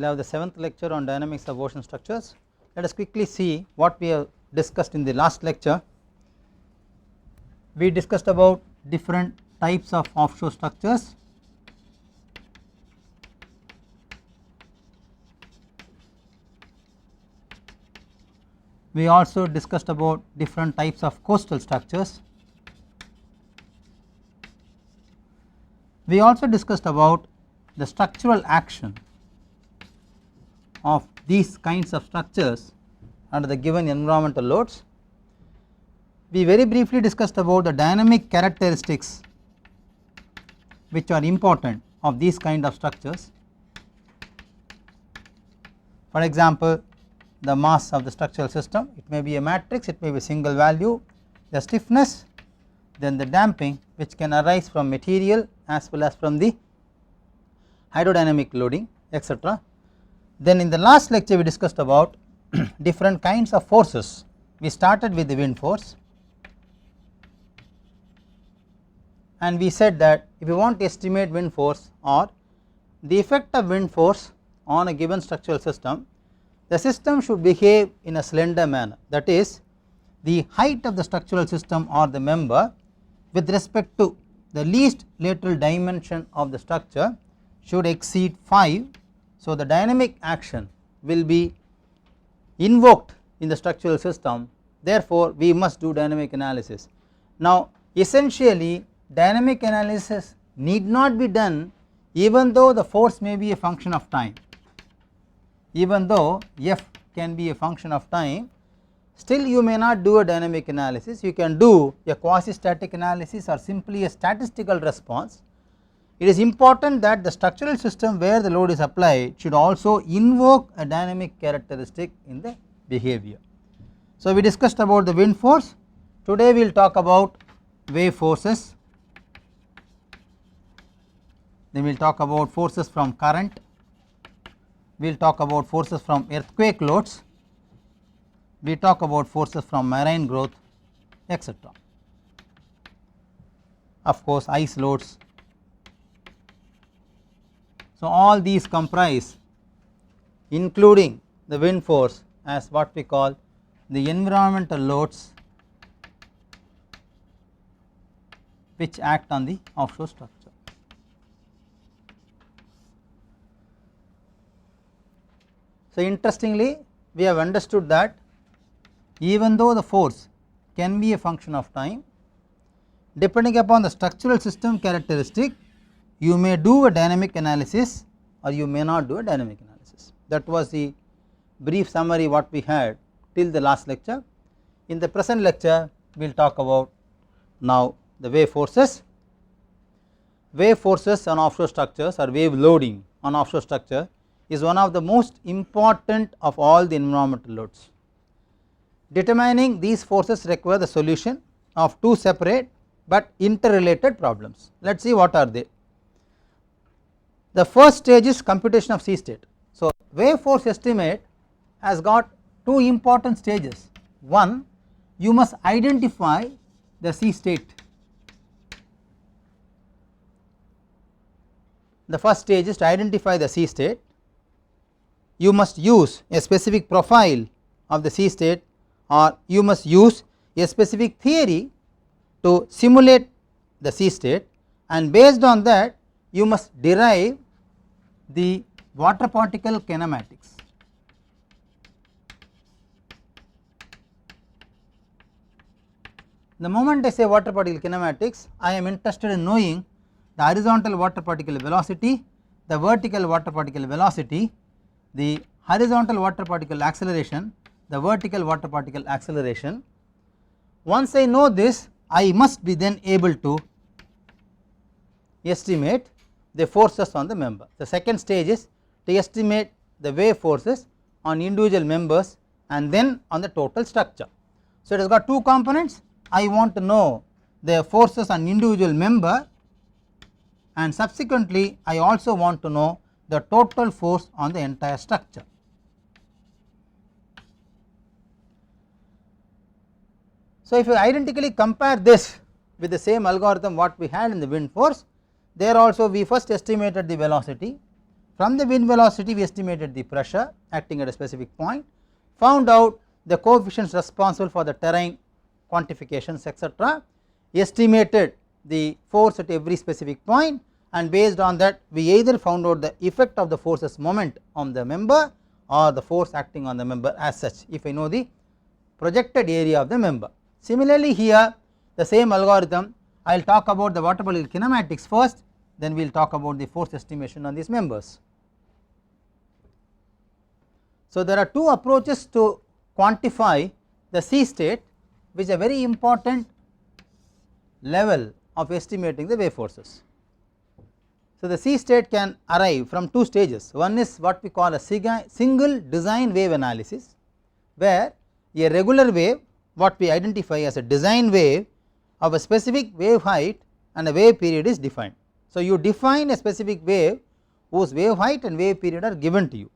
will have the 7th lecture on dynamics of ocean structures. Let us quickly see what we have discussed in the last lecture. We discussed about different types of offshore structures. We also discussed about different types of coastal structures. We also discussed about the structural action of these kinds of structures under the given environmental loads. We very briefly discussed about the dynamic characteristics which are important of these kind of structures. For example, the mass of the structural system, it may be a matrix, it may be a single value, the stiffness, then the damping which can arise from material as well as from the hydrodynamic loading, etc. Then in the last lecture we discussed about different kinds of forces. We started with the wind force, and we said that if you want to estimate wind force or the effect of wind force on a given structural system, the system should behave in a slender manner, that is the height of the structural system or the member with respect to the least lateral dimension of the structure should exceed 5. So, the dynamic action will be invoked in the structural system, therefore, we must do dynamic analysis. Now, essentially dynamic analysis need not be done even though the force may be a function of time. Even though f can be a function of time, still you may not do a dynamic analysis, you can do a quasi static analysis or simply a statistical response. It is important that the structural system where the load is applied should also invoke a dynamic characteristic in the behavior. So, we discussed about the wind force. Today we will talk about wave forces, then we will talk about forces from current, we will talk about forces from earthquake loads, we talk about forces from marine growth, etc. Of course, ice loads. So, all these comprise, including the wind force, as what we call the environmental loads which act on the offshore structure. So, interestingly, we have understood that even though the force can be a function of time, depending upon the structural system characteristic, you may do a dynamic analysis or you may not do a dynamic analysis. That was the brief summary what we had till the last lecture. In the present lecture, we will talk about now the wave forces. Wave forces on offshore structures or wave loading on offshore structure is one of the most important of all the environmental loads. Determining these forces require the solution of two separate but interrelated problems. Let us see what are they. The first stage is computation of sea state. So, wave force estimate has got two important stages. One, you must identify the sea state. The first stage is to identify the sea state. You must use a specific profile of the sea state, or you must use a specific theory to simulate the sea state, and based on that you must derive the water particle kinematics. The moment I say water particle kinematics, I am interested in knowing the horizontal water particle velocity, the vertical water particle velocity, the horizontal water particle acceleration, the vertical water particle acceleration. Once I know this, I must be then able to estimate the forces on the member. The second stage is to estimate the wave forces on individual members and then on the total structure. So, it has got two components. I want to know the forces on individual member, and subsequently I also want to know the total force on the entire structure. So, if you identically compare this with the same algorithm what we had in the wind force, there also we first estimated the velocity, from the wind velocity we estimated the pressure acting at a specific point, found out the coefficients responsible for the terrain quantifications etc., estimated the force at every specific point, and based on that we either found out the effect of the force's moment on the member or the force acting on the member as such, if I know the projected area of the member. Similarly here the same algorithm, I will talk about the water particle kinematics first, then we will talk about the force estimation on these members. So there are two approaches to quantify the sea state, which is a very important level of estimating the wave forces. So the sea state can arrive from two stages. One is what we call a single design wave analysis, where a regular wave, what we identify as a design wave of a specific wave height and a wave period is defined. So you define a specific wave whose wave height and wave period are given to you.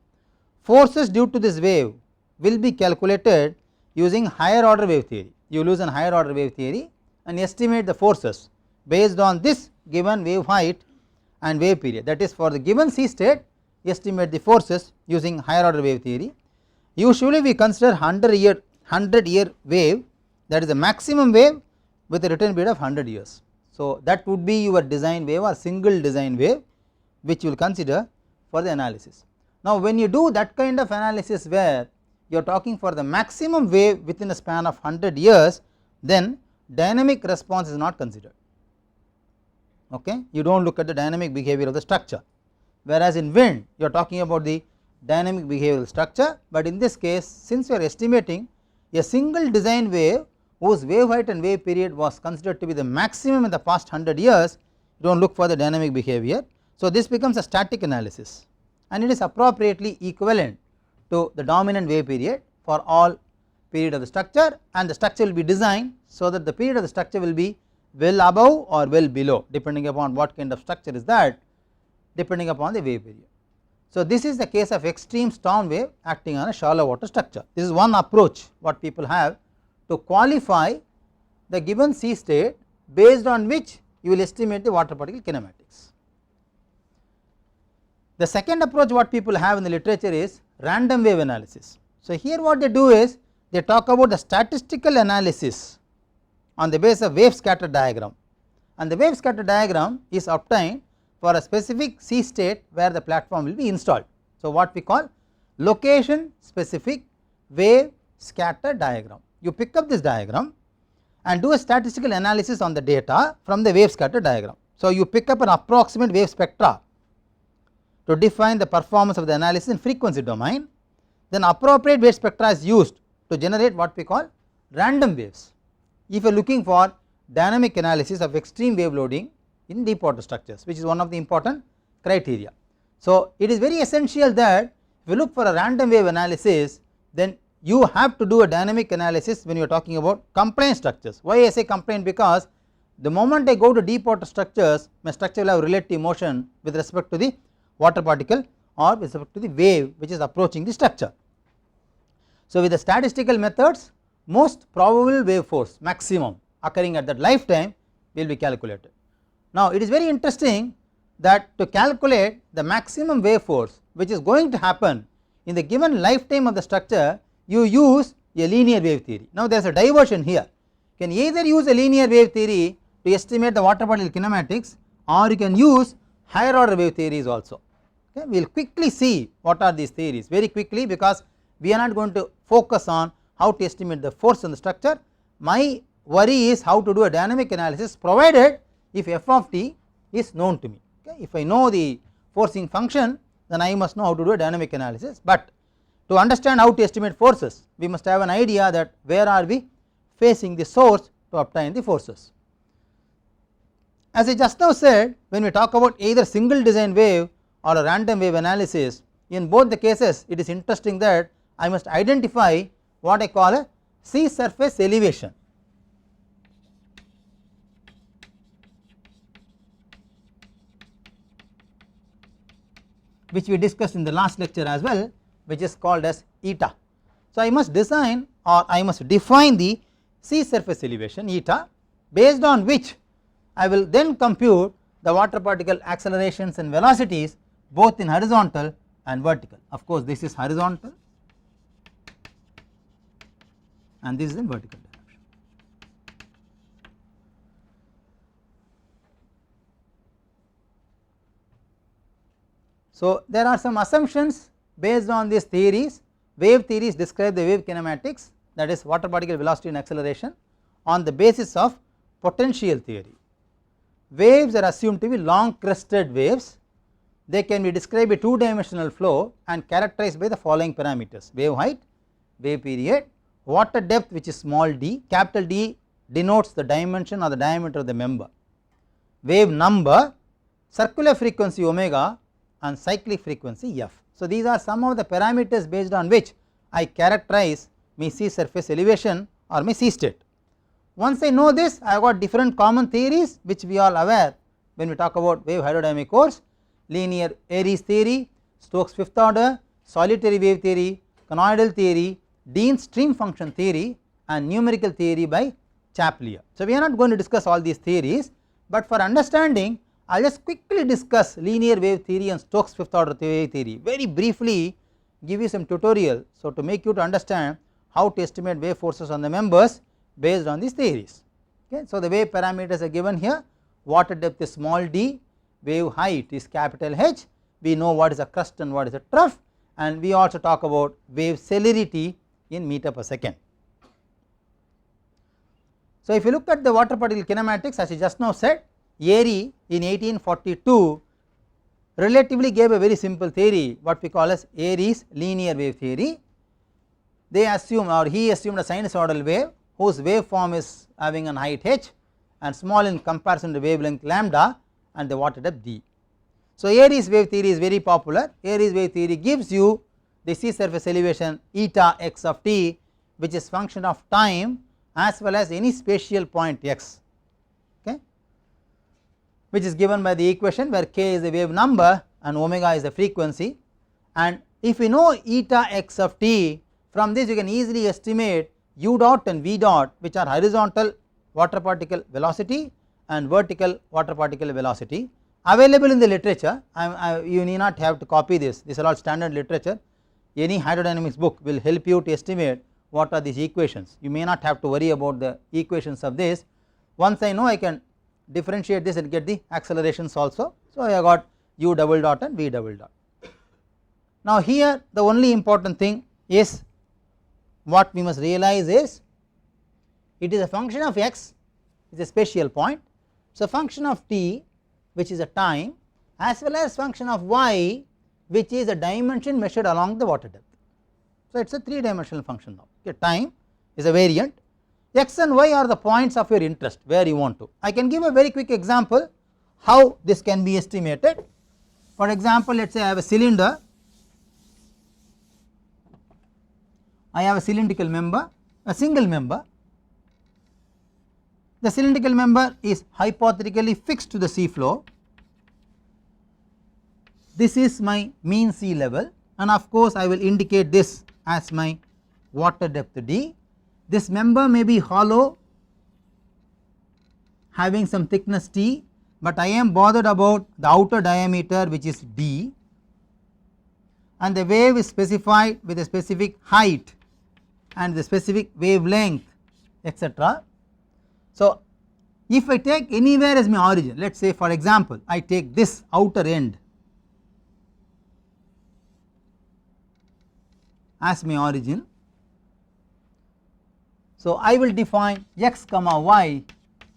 Forces due to this wave will be calculated using higher order wave theory. You use an higher order wave theory and estimate the forces based on this given wave height and wave period, that is for the given sea state estimate the forces using higher order wave theory. Usually we consider 100-year wave, that is the maximum wave with a return period of 100 years. So that would be your design wave or single design wave which you will consider for the analysis. Now when you do that kind of analysis where you are talking for the maximum wave within a span of 100 years, then dynamic response is not considered. Okay, you do not look at the dynamic behavior of the structure, whereas in wind you are talking about the dynamic behavioral structure, but in this case since you are estimating a single design wave whose wave height and wave period was considered to be the maximum in the past 100 years, you do not look for the dynamic behavior. So this becomes a static analysis and it is appropriately equivalent to the dominant wave period for all period of the structure, and the structure will be designed so that the period of the structure will be well above or well below depending upon what kind of structure is that, depending upon the wave period. So this is the case of extreme storm wave acting on a shallow water structure. This is one approach what people have to qualify the given sea state based on which you will estimate the water particle kinematics. The second approach what people have in the literature is random wave analysis. So here what they do is they talk about the statistical analysis on the basis of wave scatter diagram, and the wave scatter diagram is obtained for a specific sea state where the platform will be installed. So what we call location specific wave scatter diagram. You pick up this diagram and do a statistical analysis on the data from the wave scatter diagram. So you pick up an approximate wave spectra to define the performance of the analysis in frequency domain, then appropriate wave spectra is used to generate what we call random waves if you are looking for dynamic analysis of extreme wave loading in deep water structures, which is one of the important criteria. So it is very essential that if you look for a random wave analysis, then you have to do a dynamic analysis when you are talking about compliant structures. Why I say compliant? Because the moment I go to deep water structures, my structure will have relative motion with respect to the water particle or with respect to the wave which is approaching the structure. So with the statistical methods, most probable wave force maximum occurring at that lifetime will be calculated. Now it is very interesting that to calculate the maximum wave force which is going to happen in the given lifetime of the structure, you use a linear wave theory. Now there is a diversion here. You can either use a linear wave theory to estimate the water particle kinematics, or you can use higher order wave theories also. Okay, we will quickly see what are these theories very quickly, because we are not going to focus on how to estimate the force in the structure. My worry is how to do a dynamic analysis, provided if f of t is known to me. Okay, if I know the forcing function, then I must know how to do a dynamic analysis, but to understand how to estimate forces, we must have an idea that where are we facing the source to obtain the forces. As I just now said, when we talk about either single design wave or a random wave analysis, in both the cases it is interesting that I must identify what I call a sea surface elevation. Which we discussed in the last lecture as well, which is called as eta. So I must design or I must define the sea surface elevation eta, based on which I will then compute the water particle accelerations and velocities both in horizontal and vertical. Of course, this is horizontal and this is in vertical direction. So, there are some assumptions based on these theories. Wave theories describe the wave kinematics, that is water particle velocity and acceleration, on the basis of potential theory. Waves are assumed to be long crested waves. They can be described by 2-dimensional flow and characterized by the following parameters: wave height, wave period, water depth which is small d, capital D denotes the dimension or the diameter of the member, wave number, circular frequency omega and cyclic frequency f. So, these are some of the parameters based on which I characterize my sea surface elevation or my sea state. Once I know this, I have got different common theories which we are aware when we talk about wave hydrodynamic course: linear ARIES theory, Stokes fifth order, solitary wave theory, conoidal theory, Dean's stream function theory and numerical theory by Chapelier. So, we are not going to discuss all these theories, but for understanding I will just quickly discuss linear wave theory and Stokes fifth order wave theory, very briefly give you some tutorial. So, to make you to understand how to estimate wave forces on the members based on these theories. Okay. So, the wave parameters are given here: water depth is small d, wave height is capital H, we know what is a crest and what is a trough, and we also talk about wave celerity in meter per second. So, if you look at the water particle kinematics, as I just now said, ARIES in 1842 relatively gave a very simple theory, what we call as ARIES linear wave theory. They assume, or he assumed, a sinusoidal wave whose waveform is having an height h and small in comparison to wavelength lambda and the water depth d. So, ARIES wave theory is very popular. ARIES wave theory gives you the sea surface elevation eta x of t, which is function of time as well as any spatial point x, okay, which is given by the equation where k is the wave number and omega is the frequency. And if we know eta x of t, from this you can easily estimate u dot and v dot, which are horizontal water particle velocity and vertical water particle velocity, available in the literature. You need not have to copy this, these are all standard literature. Any hydrodynamics book will help you to estimate what are these equations. You may not have to worry about the equations of this. Once I know, I can differentiate this and get the accelerations also. So, I have got u double dot and v double dot. Now, here the only important thing is, what we must realize is, it is a function of x, is a spatial point. So, function of t, which is a time, as well as function of y, which is a dimension measured along the water depth. So, it is a 3-dimensional function now. Okay, time is a variant, x and y are the points of your interest where you want to. I can give a very quick example how this can be estimated. For example, let us say I have a cylinder, I have a cylindrical member, a single member. The cylindrical member is hypothetically fixed to the sea floor. This is my mean sea level, and of course, I will indicate this as my water depth d. This member may be hollow, having some thickness t, but I am bothered about the outer diameter, which is d, and the wave is specified with a specific height and the specific wavelength, etc. So, if I take anywhere as my origin, let us say for example, I take this outer end as my origin. So, I will define x comma y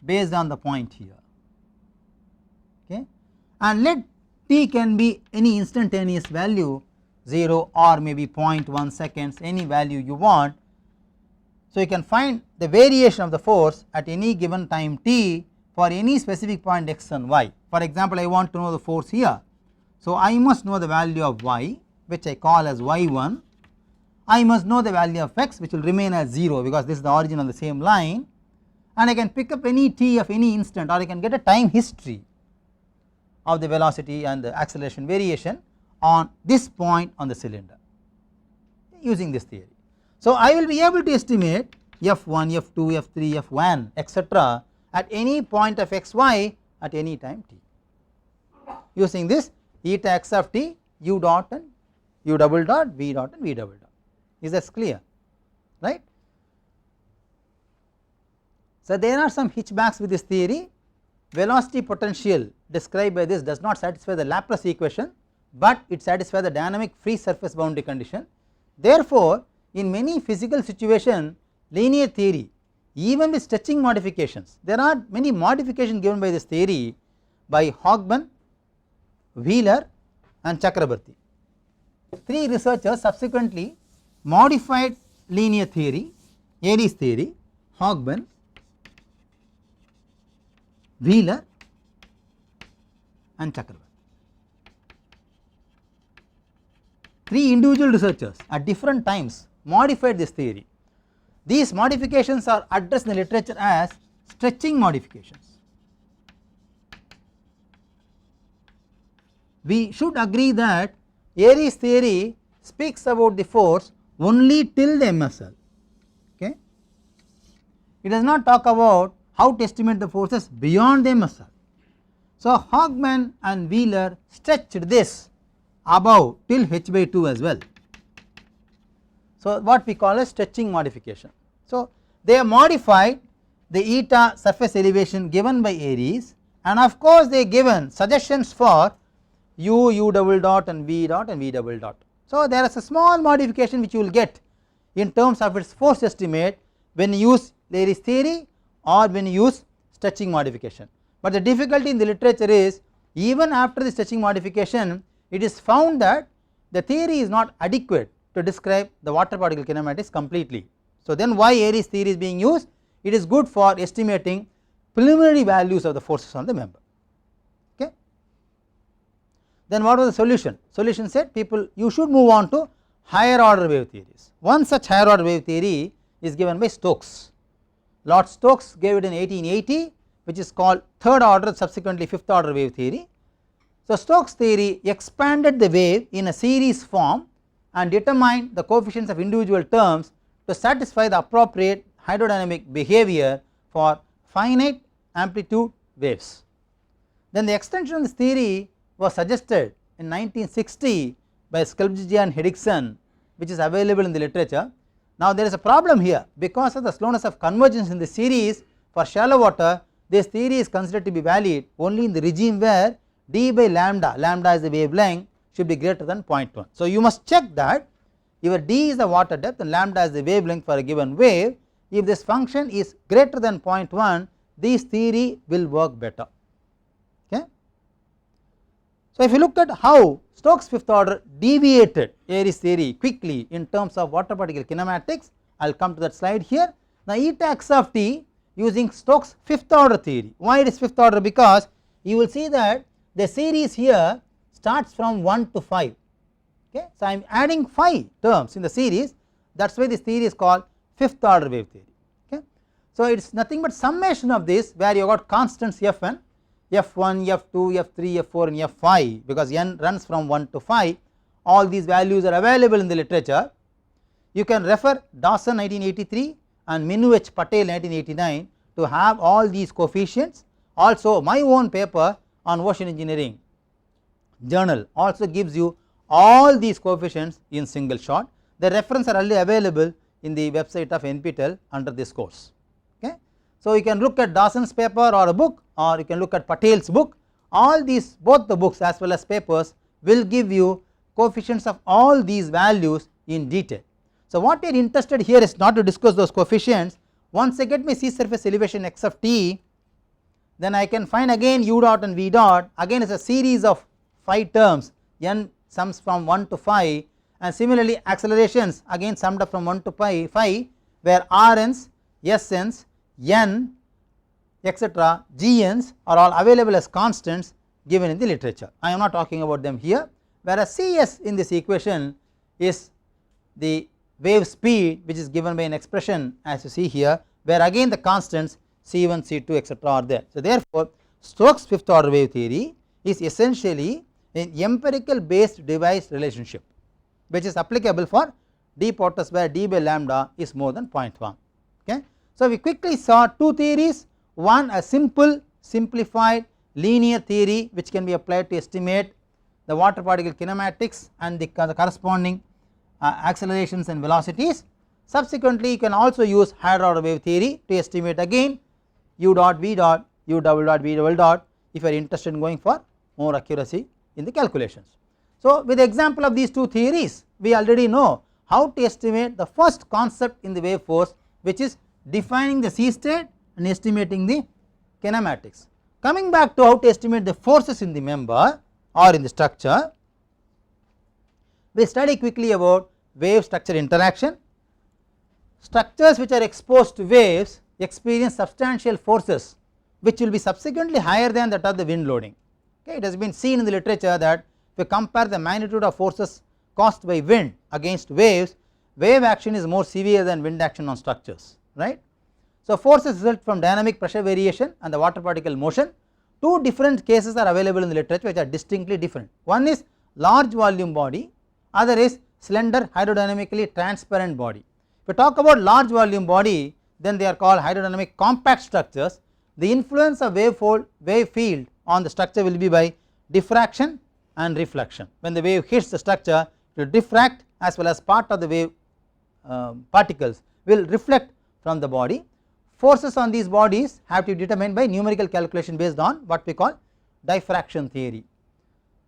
based on the point here, okay, and let t can be any instantaneous value, 0 or maybe 0.1 seconds, any value you want. So, you can find the variation of the force at any given time t for any specific point x and y. For example, I want to know the force here. So, I must know the value of y, which I call as y1. I must know the value of x, which will remain as 0 because this is the origin on the same line, and I can pick up any t of any instant, or I can get a time history of the velocity and the acceleration variation on this point on the cylinder using this theory. So, I will be able to estimate f1, f2, f3, f1, etc. at any point of x y at any time t using this eta x of t u dot and u double dot v dot and v double dot. Is that clear, right? So there are some hitchbacks with this theory. Velocity potential described by this does not satisfy the Laplace equation, but it satisfies the dynamic free surface boundary condition. Therefore, in many physical situations, linear theory, even with stretching modifications, there are many modifications given by this theory by Hogben, Wheeler and Chakrabarty. 3 researchers subsequently modified linear theory, ARIES theory, Hogben, Wheeler and Chakrabarty. 3 individual researchers at different times modified this theory. These modifications are addressed in the literature as stretching modifications. We should agree that ARIES theory speaks about the force only till the MSL, okay. It does not talk about how to estimate the forces beyond the MSL. So Hogben and Wheeler stretched this above till h by 2 as well. So what we call as stretching modification. So they have modified the eta surface elevation given by ARIES, and of course they given suggestions for u double dot and v double dot. So there is a small modification which you will get in terms of its force estimate when you use ARIES theory or when you use stretching modification. But the difficulty in the literature is, even after the stretching modification, it is found that the theory is not adequate to describe the water particle kinematics completely. So then why ARIES theory is being used? It is good for estimating preliminary values of the forces on the member, okay. Then what was the solution? Solution said, people, you should move on to higher order wave theories. One such higher order wave theory is given by Stokes. Lord Stokes gave it in 1880, which is called third order, subsequently fifth order wave theory. So Stokes theory expanded the wave in a series form and determined the coefficients of individual terms to satisfy the appropriate hydrodynamic behavior for finite amplitude waves. Then the extension of this theory was suggested in 1960 by Skelbjian and Hedrickson, which is available in the literature. Now there is a problem here, because of the slowness of convergence in the series for shallow water, this theory is considered to be valid only in the regime where d by lambda, lambda is the wavelength, should be greater than 0.1. So you must check that your d is the water depth and lambda is the wavelength for a given wave. If this function is greater than 0.1, this theory will work better, okay. So if you look at how Stokes fifth order deviated ARIES theory quickly in terms of water particle kinematics, I will come to that slide here. Now eta x of t using Stokes fifth order theory. Why it is fifth order? Because you will see that the series here starts from 1 to 5, okay. So I am adding 5 terms in the series, that is why this theory is called fifth order wave theory, okay. So it is nothing but summation of this, where you got constants fn, f1, f2, f3, f4 and f5, because n runs from 1 to 5. All these values are available in the literature. You can refer Dawson 1983 and Minuch Patel 1989 to have all these coefficients. Also my own paper on ocean engineering journal also gives you all these coefficients in single shot. The reference are already available in the website of NPTEL under this course, okay. So you can look at Dawson's paper or a book, or you can look at Patel's book. All these, both the books as well as papers, will give you coefficients of all these values in detail. So what we are interested here is not to discuss those coefficients. Once I get my sea surface elevation x of t, then I can find again u dot and v dot, again is a series of 5 terms, n sums from 1 to 5, and similarly accelerations again summed up from 1 to 5, where rn's, sn's, n etc. gn's are all available as constants given in the literature. I am not talking about them here, whereas Cs in this equation is the wave speed, which is given by an expression as you see here, where again the constants c1, c2 etc. are there. So therefore Stokes fifth order wave theory is essentially an empirical based device relationship, which is applicable for deep waters where d by lambda is more than 0.1, okay. So we quickly saw 2 theories, one a simple simplified linear theory which can be applied to estimate the water particle kinematics and the corresponding accelerations and velocities. Subsequently, you can also use higher order wave theory to estimate again u dot v dot, u double dot v double dot if you are interested in going for more accuracy in the calculations. So, with the example of these two theories, we already know how to estimate the first concept in the wave force, which is defining the sea state and estimating the kinematics. Coming back to how to estimate the forces in the member or in the structure, we study quickly about wave structure interaction. Structures which are exposed to waves experience substantial forces which will be subsequently higher than that of the wind loading. Okay, it has been seen in the literature that if you compare the magnitude of forces caused by wind against waves, wave action is more severe than wind action on structures, right. So, forces result from dynamic pressure variation and the water particle motion. Two different cases are available in the literature which are distinctly different. One is large volume body, other is slender hydrodynamically transparent body. If we talk about large volume body, then they are called hydrodynamic compact structures. The influence of wave field on the structure will be by diffraction and reflection. When the wave hits the structure, it will diffract as well as part of the wave particles will reflect from the body. Forces on these bodies have to be determined by numerical calculation based on what we call diffraction theory.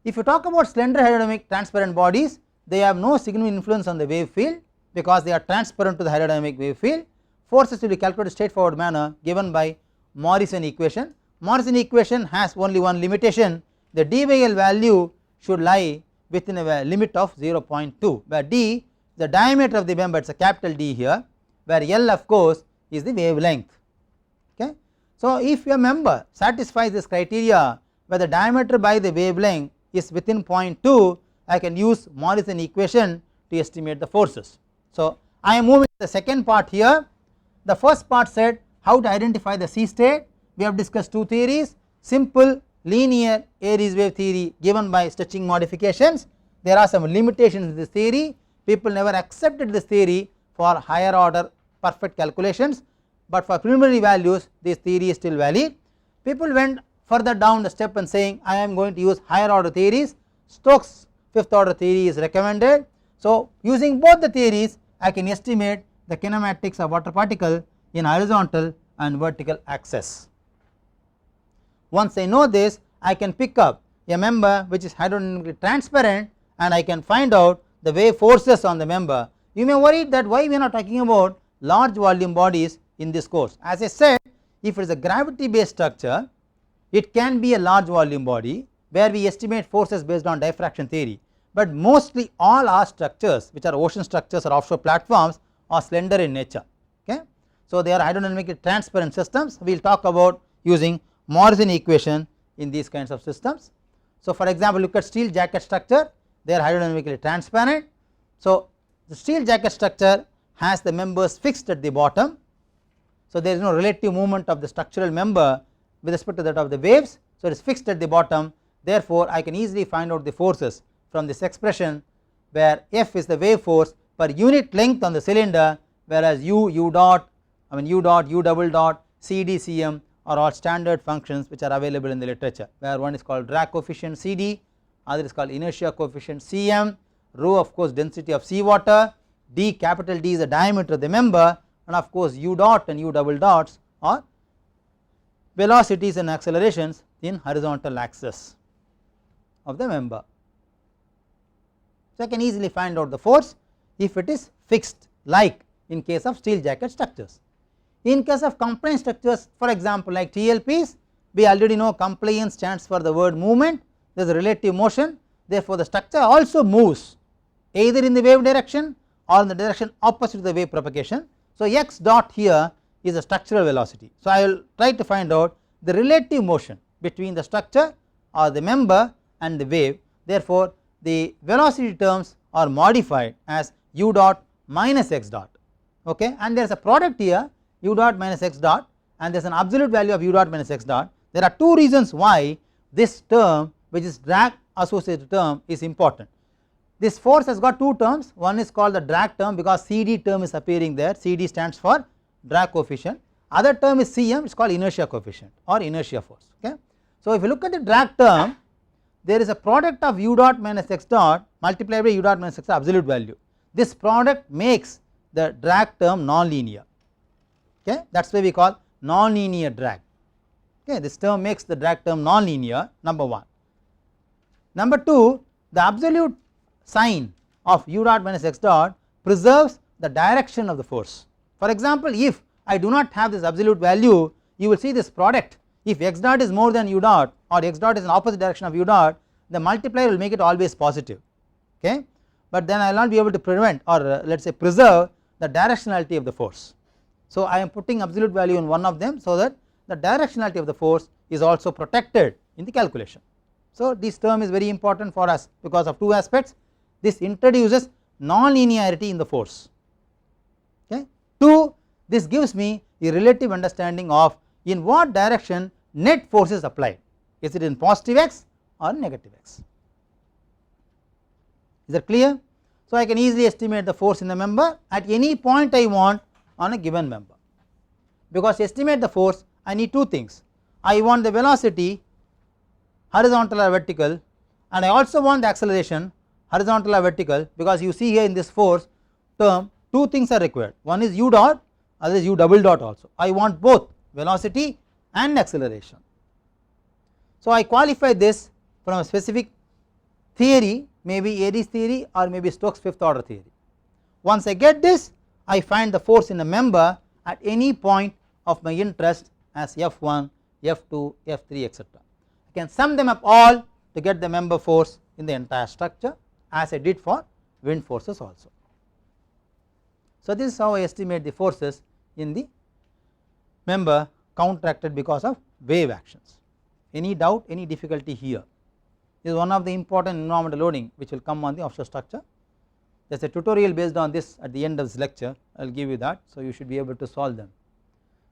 If you talk about slender hydrodynamic transparent bodies, they have no significant influence on the wave field because they are transparent to the hydrodynamic wave field. Forces will be calculated straightforward manner given by Morrison equation. Morrison equation has only one limitation, the d by L value should lie within a limit of 0.2, where d the diameter of the member, it is a capital D here, where L of course is the wavelength. Okay. So, if your member satisfies this criteria where the diameter by the wavelength is within 0.2, I can use Morrison equation to estimate the forces. So, I am moving to the second part here. The first part said how to identify the sea state. We have discussed two theories, simple linear ARIES wave theory given by stretching modifications. There are some limitations in this theory, people never accepted this theory for higher order perfect calculations, but for preliminary values this theory is still valid. People went further down the step and saying I am going to use higher order theories, Stokes fifth order theory is recommended. So, using both the theories I can estimate the kinematics of water particle in horizontal and vertical axis. Once I know this, I can pick up a member which is hydrodynamically transparent and I can find out the wave forces on the member. You may worry that why we are not talking about large volume bodies in this course. As I said, if it is a gravity based structure, it can be a large volume body where we estimate forces based on diffraction theory, but mostly all our structures which are ocean structures or offshore platforms are slender in nature. Okay. So, they are hydrodynamically transparent systems. We will talk about using Morrison equation in these kinds of systems. So, for example, look at steel jacket structure, they are hydrodynamically transparent. So, the steel jacket structure has the members fixed at the bottom. So, there is no relative movement of the structural member with respect to that of the waves. So, it is fixed at the bottom, therefore, I can easily find out the forces from this expression where F is the wave force per unit length on the cylinder, whereas u dot, u double dot, CD, Cm are all standard functions which are available in the literature, where one is called drag coefficient CD, other is called inertia coefficient Cm, rho of course density of seawater, d capital D is the diameter of the member, and of course u dot and u double dots are velocities and accelerations in horizontal axis of the member. So, I can easily find out the force if it is fixed like in case of steel jacket structures. In case of compliant structures, for example like TLPs, we already know compliance stands for the word movement, there is a relative motion, therefore, the structure also moves either in the wave direction or in the direction opposite to the wave propagation. So, x dot here is a structural velocity. So, I will try to find out the relative motion between the structure or the member and the wave, therefore, the velocity terms are modified as u dot minus x dot, okay, and there is a product here u dot minus x dot and there is an absolute value of u dot minus x dot. There are two reasons why this term which is drag associated term is important. This force has got two terms, one is called the drag term because CD term is appearing there, CD stands for drag coefficient, other term is Cm, it is called inertia coefficient or inertia force. Okay. So, if you look at the drag term, there is a product of u dot minus x dot multiplied by u dot minus x absolute value. This product makes the drag term non-linear, okay, that is why we call non-linear drag, okay, this term makes the drag term non-linear, number 1. Number 2, the absolute sign of u dot minus x dot preserves the direction of the force. For example, if I do not have this absolute value, you will see this product, if x dot is more than u dot or x dot is in opposite direction of u dot, the multiplier will make it always positive, okay, but then I will not be able to prevent or let us say preserve the directionality of the force. So I am putting absolute value in one of them, so that the directionality of the force is also protected in the calculation. So this term is very important for us because of two aspects. This introduces non-linearity in the force, okay. 2, this gives me a relative understanding of in what direction net force is applied, is it in positive x or negative x, is that clear. So I can easily estimate the force in the member at any point I want on a given member, because to estimate the force I need two things, I want the velocity horizontal or vertical, and I also want the acceleration horizontal or vertical, because you see here in this force term two things are required, one is u dot, other is u double dot also, I want both velocity and acceleration. So I qualify this from a specific theory, maybe ARIES theory or maybe Stokes fifth order theory. Once I get this, I find the force in a member at any point of my interest as F1, F2, F3 etc. I can sum them up all to get the member force in the entire structure, as I did for wind forces also. So this is how I estimate the forces in the member counteracted because of wave actions. Any doubt, any difficulty here? This is one of the important environmental loading which will come on the offshore structure. There is a tutorial based on this at the end of this lecture, I will give you that, so you should be able to solve them.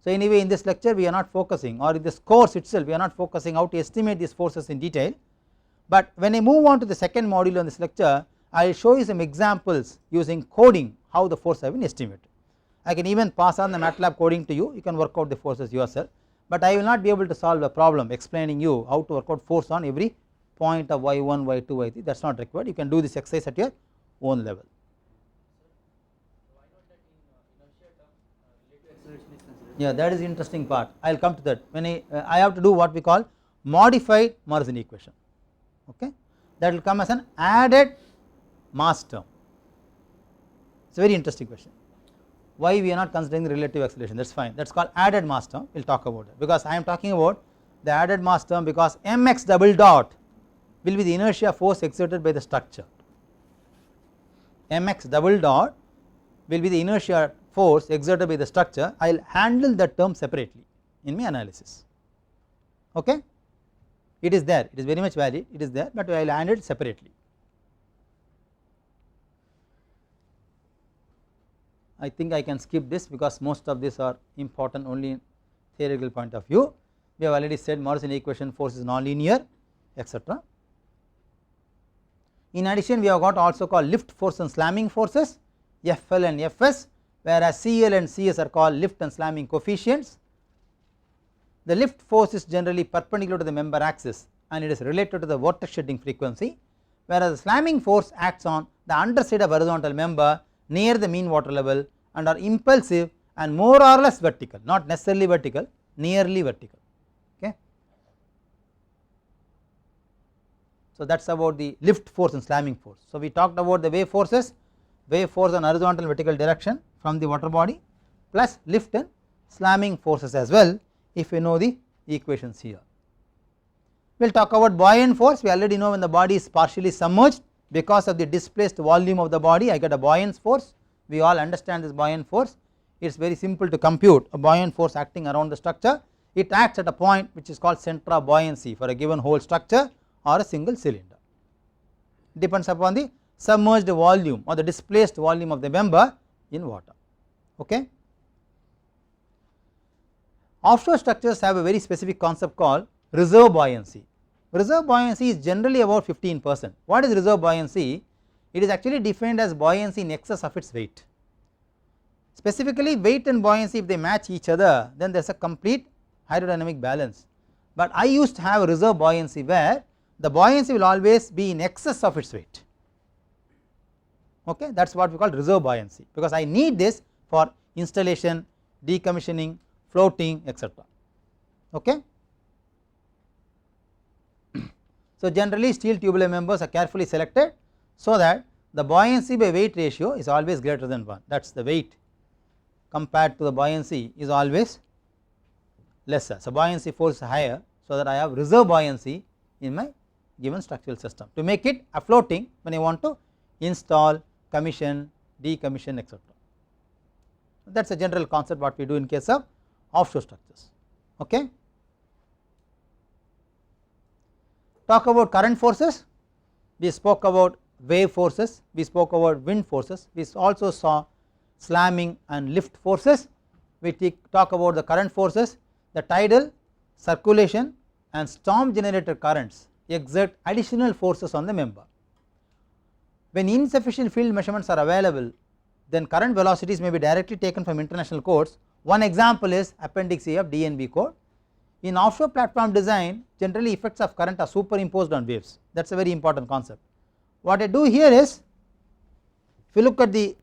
So anyway, in this lecture we are not focusing, or in this course itself we are not focusing how to estimate these forces in detail, but when I move on to the second module on this lecture, I will show you some examples using coding how the force have been estimated. I can even pass on the MATLAB coding to you, you can work out the forces yourself, but I will not be able to solve a problem explaining you how to work out force on every point of y1, y2, y3, that is not required, you can do this exercise at your own level. Yeah, that is the interesting part, I will come to that when I have to do what we call modified Morrison equation, okay, that will come as an added mass term. It is a very interesting question, why we are not considering the relative acceleration, that is fine, that is called added mass term, we will talk about it, because I am talking about the added mass term because mx double dot will be the inertia force exerted by the structure, mx double dot will be the inertia force exerted by the structure, I will handle that term separately in my analysis, okay, it is there, it is very much valid, it is there, but I will handle it separately. I think I can skip this because most of these are important only in theoretical point of view. We have already said Morrison equation force is non-linear etc. In addition, we have got also called lift force and slamming forces FL and Fs, whereas CL and CS are called lift and slamming coefficients. The lift force is generally perpendicular to the member axis and it is related to the vortex shedding frequency, whereas the slamming force acts on the underside of horizontal member near the mean water level and are impulsive and more or less vertical, not necessarily vertical, nearly vertical, okay. So that is about the lift force and slamming force. So we talked about the wave forces, wave force on horizontal and vertical direction from the water body plus lift and slamming forces as well, if we know the equations here. We will talk about buoyant force. We already know when the body is partially submerged, because of the displaced volume of the body I get a buoyant force, we all understand this buoyant force, it is very simple to compute a buoyant force acting around the structure, it acts at a point which is called center of buoyancy for a given whole structure or a single cylinder, it depends upon the submerged volume or the displaced volume of the member in water, okay. Offshore structures have a very specific concept called reserve buoyancy. Reserve buoyancy is generally about 15%. What is reserve buoyancy? It is actually defined as buoyancy in excess of its weight. Specifically, weight and buoyancy, if they match each other, then there is a complete hydrodynamic balance. But I used to have a reserve buoyancy where the buoyancy will always be in excess of its weight, okay. That is what we call reserve buoyancy, because I need this for installation, decommissioning, floating, etc. Okay. So generally steel tubular members are carefully selected so that the buoyancy by weight ratio is always greater than 1, that is the weight compared to the buoyancy is always lesser. So buoyancy force is higher, so that I have reserve buoyancy in my given structural system to make it a floating when I want to install, commission, decommission, etc. That is a general concept what we do in case of offshore structures. Okay. Talk about current forces, we spoke about wave forces, we spoke about wind forces, we also saw slamming and lift forces. We talk about the current forces, the tidal, circulation and storm generated currents exert additional forces on the member. When insufficient field measurements are available, then current velocities may be directly taken from international codes. One example is Appendix A of DNB code. In offshore platform design, generally effects of current are superimposed on waves, that is a very important concept. What I do here is, if you look at the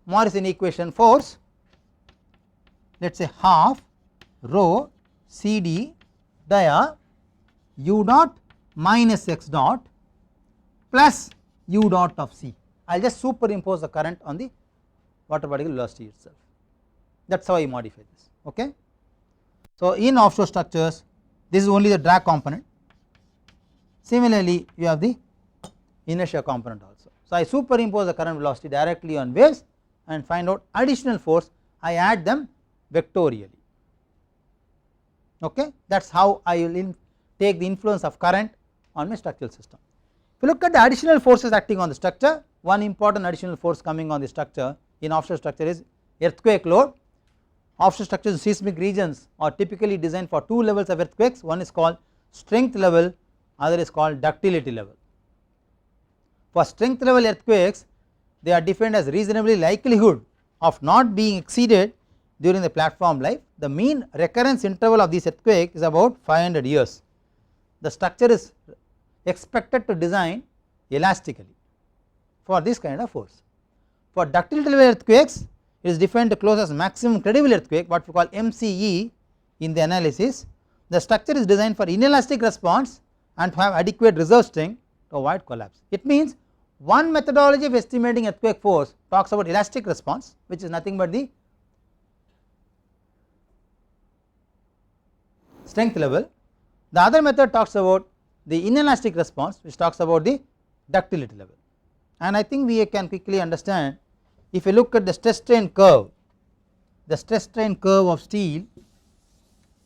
Morrison equation force, let us say half rho CD dia u dot minus x dot plus u dot of C. I will just superimpose the current on the water particle velocity itself, that is how I modify this. Okay. So in offshore structures, this is only the drag component, similarly you have the inertia component also. So I superimpose the current velocity directly on waves and find out additional force, I add them vectorially, okay. That is how I will take the influence of current on my structural system. If you look at the additional forces acting on the structure, one important additional force coming on the structure in offshore structure is earthquake load. Offshore structures in seismic regions are typically designed for two levels of earthquakes, one is called strength level, other is called ductility level. For strength level earthquakes, they are defined as reasonably likelihood of not being exceeded during the platform life. The mean recurrence interval of this earthquake is about 500 years. The structure is expected to design elastically for this kind of force. For ductility level earthquakes, it is defined to close as maximum credible earthquake, what we call MCE in the analysis. The structure is designed for inelastic response and to have adequate reserve strength to avoid collapse. It means one methodology of estimating earthquake force talks about elastic response, which is nothing but the strength level. The other method talks about the inelastic response, which talks about the ductility level. And I think we can quickly understand, if you look at the stress strain curve, the stress strain curve of steel,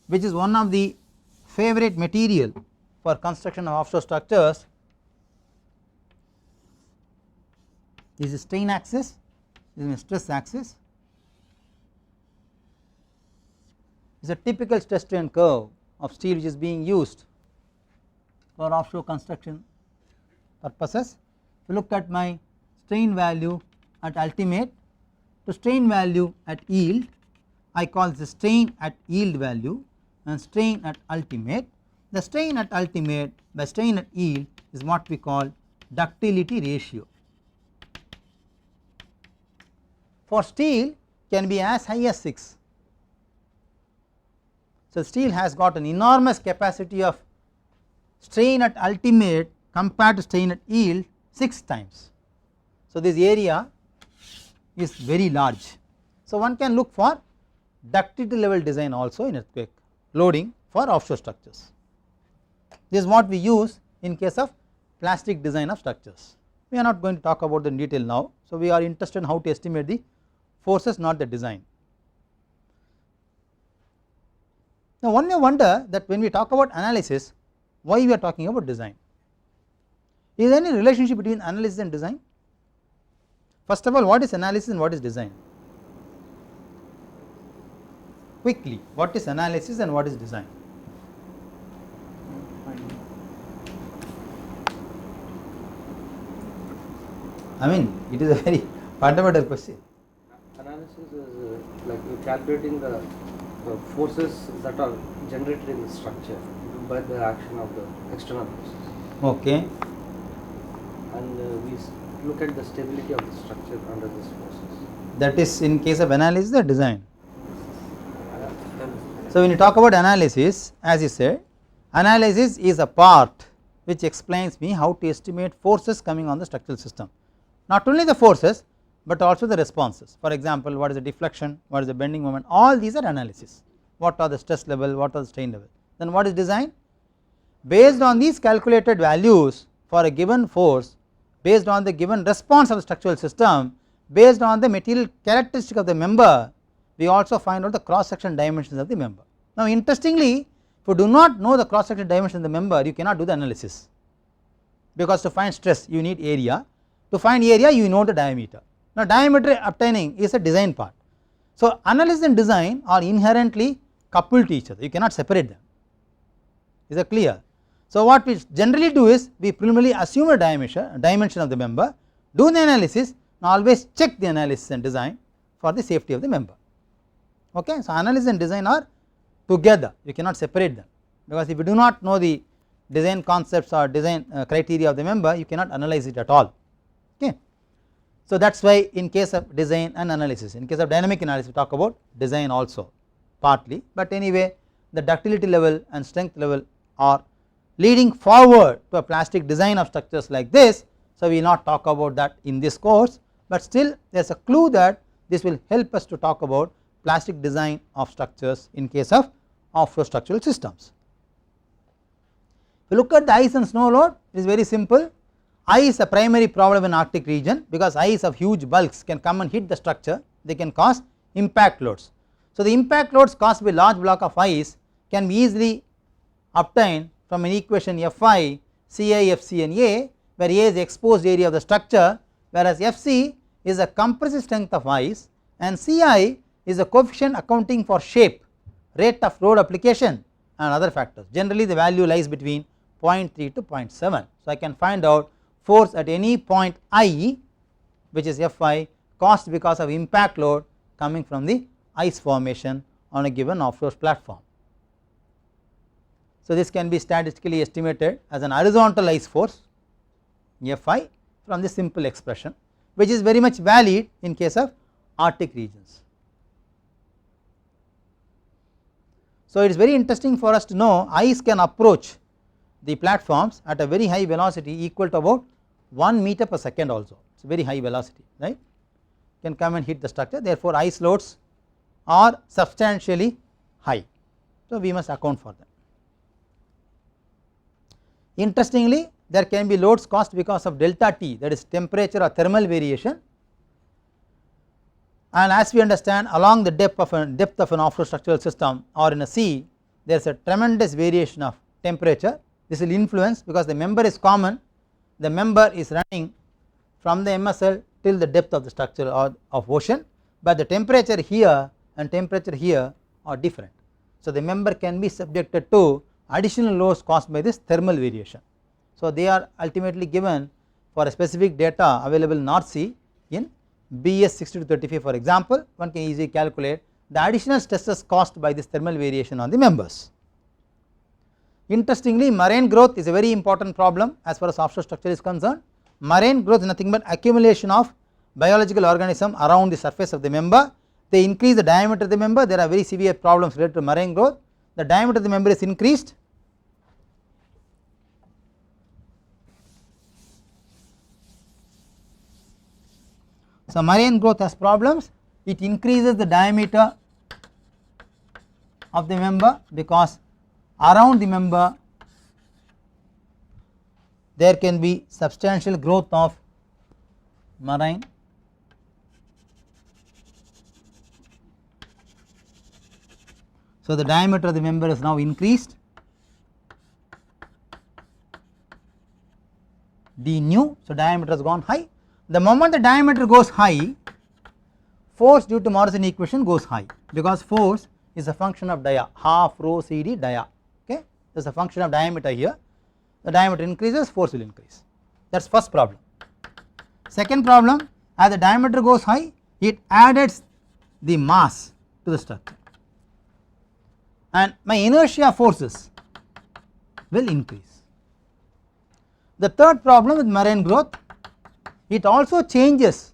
which is one of the favorite material for construction of offshore structures, this is strain axis, this is stress axis. It is a typical stress strain curve of steel which is being used for offshore construction purposes. If you look at my strain value at ultimate to strain value at yield, I call this strain at yield value and strain at ultimate. The strain at ultimate by strain at yield is what we call ductility ratio. For steel can be as high as 6. So steel has got an enormous capacity of strain at ultimate compared to strain at yield 6 times. So this area is very large. So one can look for ductility level design also in earthquake loading for offshore structures. This is what we use in case of plastic design of structures. We are not going to talk about the detail now. So we are interested in how to estimate the forces, not the design. Now one may wonder that when we talk about analysis, why we are talking about design? Is there any relationship between analysis and design? First of all, what is analysis and what is design? Quickly, what is analysis and what is design? I mean, it is a very fundamental question. Analysis is like you're calculating the forces that are generated in the structure by the action of the external forces. Okay. and we look at the stability of the structure under these forces. That is in case of analysis or design. So when you talk about analysis, as you said, analysis is a part which explains me how to estimate forces coming on the structural system. Not only the forces, but also the responses. For example, what is the deflection, what is the bending moment, all these are analysis. What are the stress level, what are the strain level. Then what is design? Based on these calculated values for a given force, based on the given response of the structural system, based on the material characteristic of the member, we also find out the cross section dimensions of the member. Now interestingly, if you do not know the cross section dimension of the member, you cannot do the analysis, because to find stress you need area, to find area you know the diameter. Now diameter obtaining is a design part. So analysis and design are inherently coupled to each other, you cannot separate them. Is that clear? So what we generally do is we preliminarily assume a dimension of the member, do the analysis, and always check the analysis and design for the safety of the member. Okay, so analysis and design are together, you cannot separate them, because if you do not know the design concepts or design criteria of the member, you cannot analyze it at all. Okay. So that is why in case of design and analysis, in case of dynamic analysis we talk about design also partly, but anyway the ductility level and strength level are leading forward to a plastic design of structures like this. So we will not talk about that in this course, but still there is a clue that this will help us to talk about plastic design of structures in case of offshore structural systems. If you look at the ice and snow load, it is very simple. Ice is a primary problem in Arctic region, because ice of huge bulks can come and hit the structure, they can cause impact loads. So the impact loads caused by large block of ice can be easily obtained from an equation Fi, Ci, Fc and A, where A is the exposed area of the structure, whereas Fc is the compressive strength of ice and Ci is the coefficient accounting for shape, rate of load application and other factors. Generally the value lies between 0.3 to 0.7. So I can find out force at any point I, which is Fi, caused because of impact load coming from the ice formation on a given offshore platform. So this can be statistically estimated as an horizontal ice force Fi from this simple expression, which is very much valid in case of Arctic regions. So it is very interesting for us to know ice can approach the platforms at a very high velocity equal to about 1 meter per second also, it is very high velocity, right, can come and hit the structure, therefore ice loads are substantially high, so we must account for them. Interestingly, there can be loads caused because of delta T, that is temperature or thermal variation, and as we understand along the depth of an offshore structural system or in a sea, there is a tremendous variation of temperature. This will influence, because the member is common, the member is running from the MSL till the depth of the structure or of ocean, but the temperature here and temperature here are different. So the member can be subjected to additional loads caused by this thermal variation. So they are ultimately given for a specific data available in North Sea in BS 60 to 35 for example, one can easily calculate the additional stresses caused by this thermal variation on the members. Interestingly, marine growth is a very important problem as far as offshore structure is concerned. Marine growth is nothing but accumulation of biological organism around the surface of the member. They increase the diameter of the member, there are very severe problems related to marine growth. The diameter of the member is increased, so marine growth has problems, it increases the diameter of the member, because around the member there can be substantial growth of marine so the diameter of the member is now increased, d nu, so diameter has gone high. The moment the diameter goes high, force due to Morrison equation goes high, because force is a function of dia, half rho CD dia, okay, there is a function of diameter here, the diameter increases, force will increase, that is first problem. Second problem, as the diameter goes high, it adds the mass to the structure and my inertia forces will increase. The third problem with marine growth, it also changes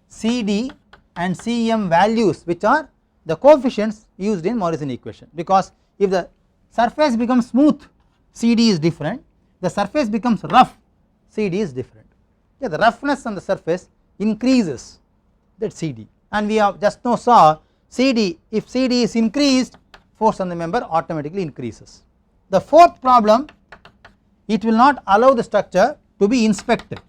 CD and Cm values, which are the coefficients used in Morrison equation, because if the surface becomes smooth, CD is different, the surface becomes rough, CD is different. Yeah, the roughness on the surface increases that CD, and we have just now saw CD, if CD is increased, force on the member automatically increases. The fourth problem, it will not allow the structure to be inspected.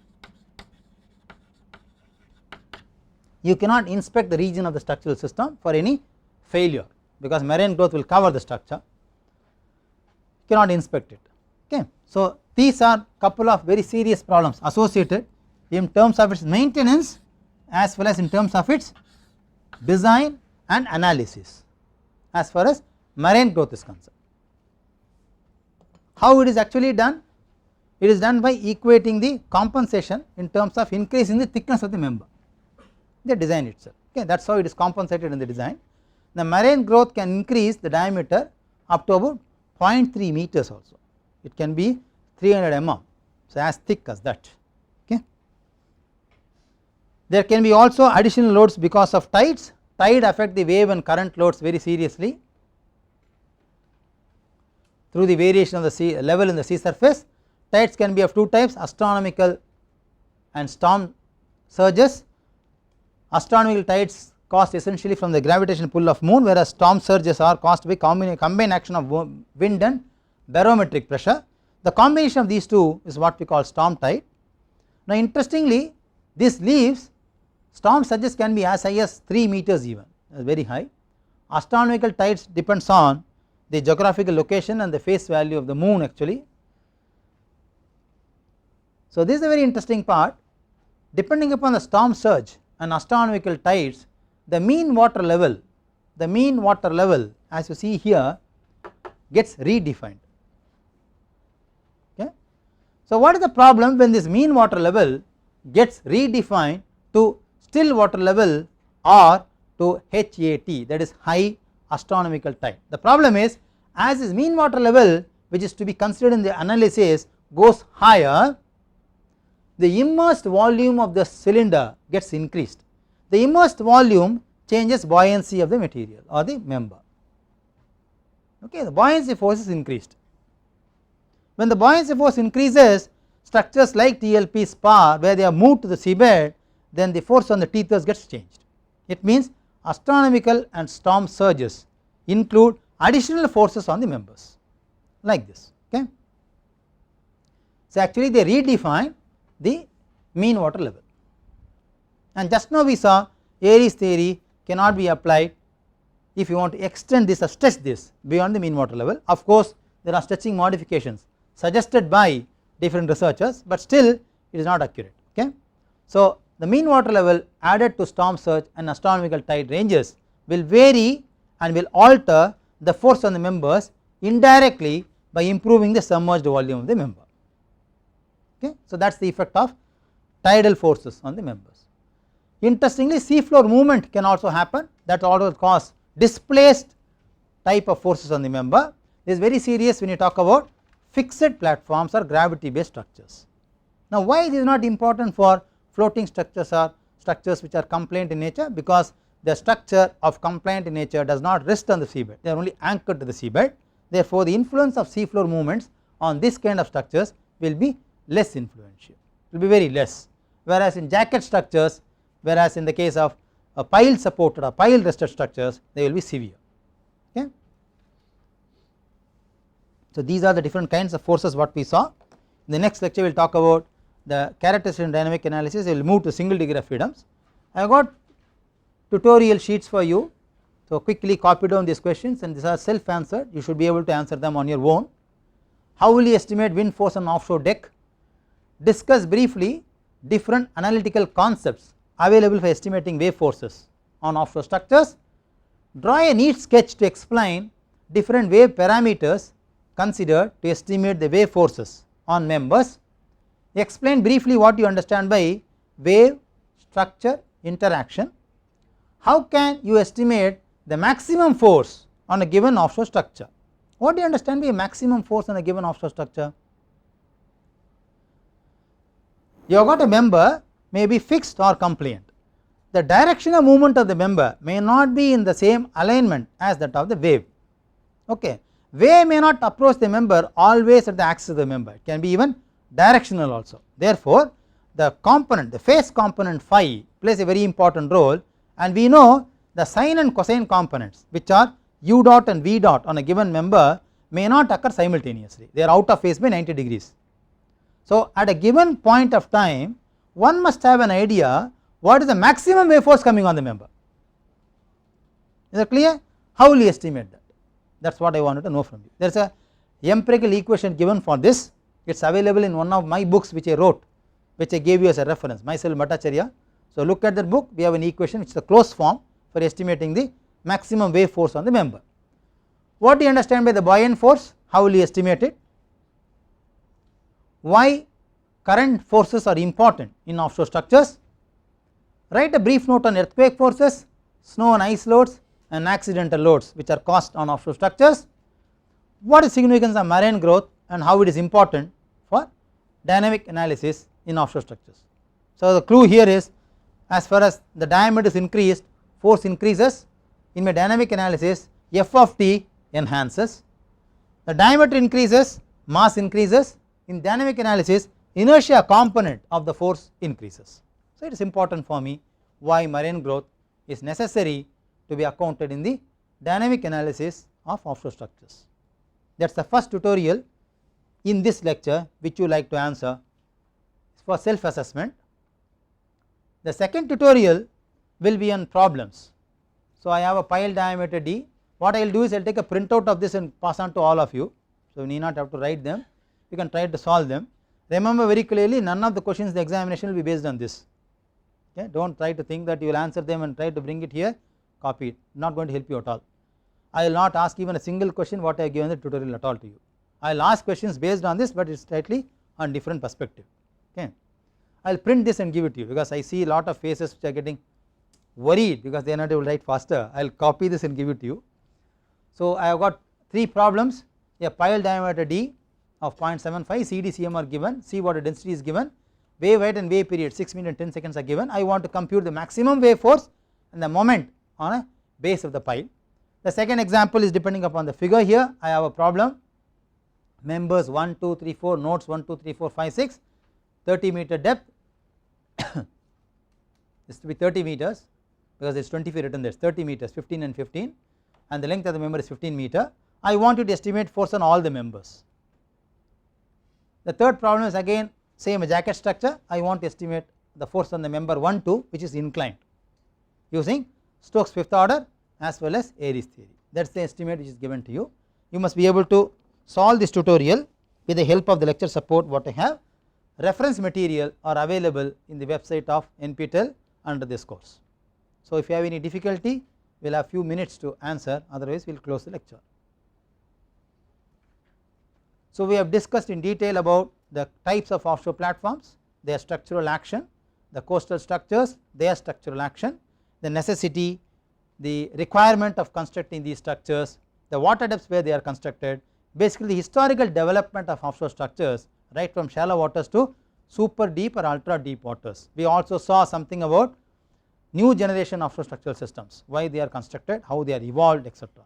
You cannot inspect the region of the structural system for any failure, because marine growth will cover the structure, you cannot inspect it. Okay. So, these are couple of very serious problems associated in terms of its maintenance as well as in terms of its design and analysis as far as marine growth is concerned. How it is actually done? It is done by equating the compensation in terms of increasing the thickness of the member, the design itself. Okay, that is how it is compensated in the design. The marine growth can increase the diameter up to about 0.3 meters also, it can be 300 mm, so as thick as that. Okay. There can be also additional loads because of tides. Tide affect the wave and current loads very seriously through the variation of the sea level in the sea surface. Tides can be of two types, astronomical and storm surges. Astronomical tides caused essentially from the gravitational pull of moon, whereas storm surges are caused by combined action of wind and barometric pressure. The combination of these two is what we call storm tide. Now interestingly, this leaves storm surges can be as high as 3 meters even, very high. Astronomical tides depends on the geographical location and the face value of the moon actually. So this is a very interesting part. Depending upon the storm surge and astronomical tides, the mean water level as you see here gets redefined. Okay. So what is the problem when this mean water level gets redefined to still water level or to HAT, that is high astronomical tide? The problem is, as this mean water level which is to be considered in the analysis goes higher, the immersed volume of the cylinder gets increased. The immersed volume changes buoyancy of the material or the member. Okay, the buoyancy force is increased. When the buoyancy force increases, structures like TLP spar, where they are moved to the seabed, then the force on the teethers gets changed. It means astronomical and storm surges include additional forces on the members like this. Okay. So actually they redefine the mean water level, and just now we saw ARIES theory cannot be applied if you want to extend this or stretch this beyond the mean water level. Of course there are stretching modifications suggested by different researchers, but still it is not accurate. Okay. So the mean water level added to storm surge and astronomical tide ranges will vary and will alter the force on the members indirectly by improving the submerged volume of the member. Okay. So that is the effect of tidal forces on the members. Interestingly, seafloor movement can also happen, that also cause displaced type of forces on the member. This is very serious when you talk about fixed platforms or gravity based structures. Now why it is not important for floating structures or structures which are compliant in nature? Because the structure of compliant in nature does not rest on the seabed, they are only anchored to the seabed. Therefore the influence of seafloor movements on this kind of structures will be less influential, will be very less, whereas in jacket structures, whereas in the case of a pile supported or pile rested structures, they will be severe. Okay. So these are the different kinds of forces what we saw. In the next lecture we will talk about the characteristic and dynamic analysis. We will move to single degree of freedoms. I have got tutorial sheets for you, so quickly copy down these questions, and these are self answered, you should be able to answer them on your own. How will you estimate wind force on offshore deck? Discuss briefly different analytical concepts available for estimating wave forces on offshore structures. Draw a neat sketch to explain different wave parameters considered to estimate the wave forces on members. Explain briefly what you understand by wave structure interaction. How can you estimate the maximum force on a given offshore structure? What do you understand by a maximum force on a given offshore structure? You have got a member may be fixed or compliant. The direction of movement of the member may not be in the same alignment as that of the wave. Okay. Wave may not approach the member always at the axis of the member, it can be even directional also. Therefore, the component, the phase component phi plays a very important role, and we know the sine and cosine components which are u dot and v dot on a given member may not occur simultaneously, they are out of phase by 90 degrees. So at a given point of time one must have an idea what is the maximum wave force coming on the member. Is that clear? How will you estimate that? That is what I wanted to know from you. There is a empirical equation given for this, it is available in one of my books which I wrote, which I gave you as a reference, myself Bhattacharya. So look at that book, we have an equation which is a closed form for estimating the maximum wave force on the member. What do you understand by the buoyant force? How will you estimate it? Why current forces are important in offshore structures? Write a brief note on earthquake forces, snow and ice loads and accidental loads which are caused on offshore structures. What is significance of marine growth and how it is important for dynamic analysis in offshore structures. So the clue here is, as far as the diameter is increased, force increases. In my dynamic analysis f of t enhances, the diameter increases, mass increases. In dynamic analysis inertia component of the force increases. So it is important for me why marine growth is necessary to be accounted in the dynamic analysis of offshore structures. That is the first tutorial in this lecture which you like to answer for self assessment. The second tutorial will be on problems. So I have a pile diameter d. What I will do is I will take a printout of this and pass on to all of you, so you need not have to write them, you can try to solve them. Remember very clearly, none of the questions in the examination will be based on this. Okay, do not try to think that you will answer them and try to bring it here, copy it, not going to help you at all. I will not ask even a single question what I have given the tutorial at all to you. I will ask questions based on this, but it is slightly on different perspective. Okay, I will print this and give it to you, because I see a lot of faces which are getting worried because they are not able to write faster. I will copy this and give it to you. So I have got 3 problems, a pile diameter d of 0.75, CD CM are given, sea water density is given, wave height and wave period 6 minutes and 10 seconds are given. I want to compute the maximum wave force and the moment on a base of the pile. The second example is depending upon the figure here. I have a problem, members 1, 2, 3, 4, nodes 1, 2, 3, 4, 5, 6, 30 meter depth, this to be 30 meters because it is 20 feet written there, 30 meters, 15 and 15, and the length of the member is 15 meter. I want you to estimate force on all the members. The third problem is again same, a jacket structure. I want to estimate the force on the member 1, 2 which is inclined using Stokes fifth order as well as ARIES theory. That is the estimate which is given to you. You must be able to solve this tutorial with the help of the lecture support what I have. Reference material are available in the website of NPTEL under this course. So if you have any difficulty we will have few minutes to answer, otherwise we will close the lecture. So we have discussed in detail about the types of offshore platforms, their structural action, the coastal structures, their structural action, the necessity, the requirement of constructing these structures, the water depths where they are constructed, basically the historical development of offshore structures right from shallow waters to super deep or ultra deep waters. We also saw something about new generation offshore structural systems, why they are constructed, how they are evolved, etc.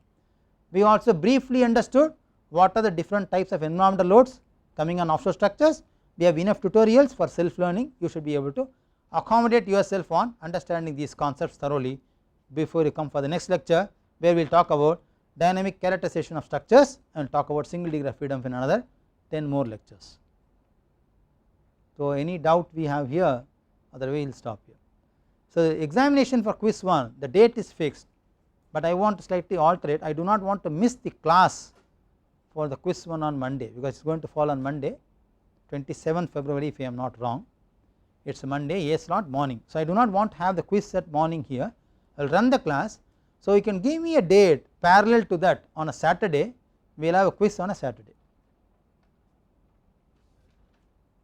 We also briefly understood what are the different types of environmental loads coming on offshore structures. We have enough tutorials for self learning, you should be able to accommodate yourself on understanding these concepts thoroughly before you come for the next lecture, where we will talk about dynamic characterization of structures and talk about single degree of freedom in another 10 more lectures. So any doubt we have here, otherwise we will stop here. So the examination for quiz 1, the date is fixed, but I want to slightly alter it. I do not want to miss the class for the quiz 1 on Monday, because it is going to fall on Monday 27th February if I am not wrong. It is a Monday, A slot morning. So I do not want to have the quiz at morning here, I will run the class. So you can give me a date parallel to that on a Saturday, we will have a quiz on a Saturday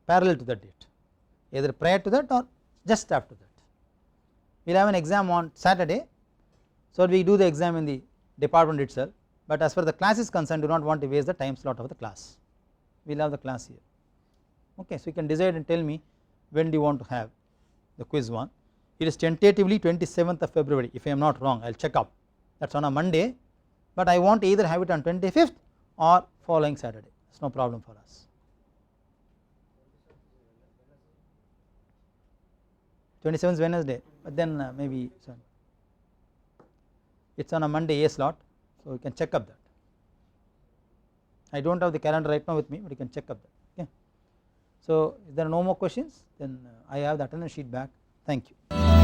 parallel to that date, either prior to that or just after that. We will have an exam on Saturday, so we do the exam in the department itself, but as far as the class is concerned, do not want to waste the time slot of the class. We will have the class here. Okay, so you can decide and tell me when do you want to have the quiz one? It is tentatively 27th of February if I am not wrong, I will check up, that is on a Monday, but I want to either have it on 25th or following Saturday, it is no problem for us. 27th is Wednesday, but then maybe it is on a Monday A slot, so you can check up that. I do not have the calendar right now with me, but you can check up that. Okay. So if there are no more questions, then I have the attendance sheet back. Thank you.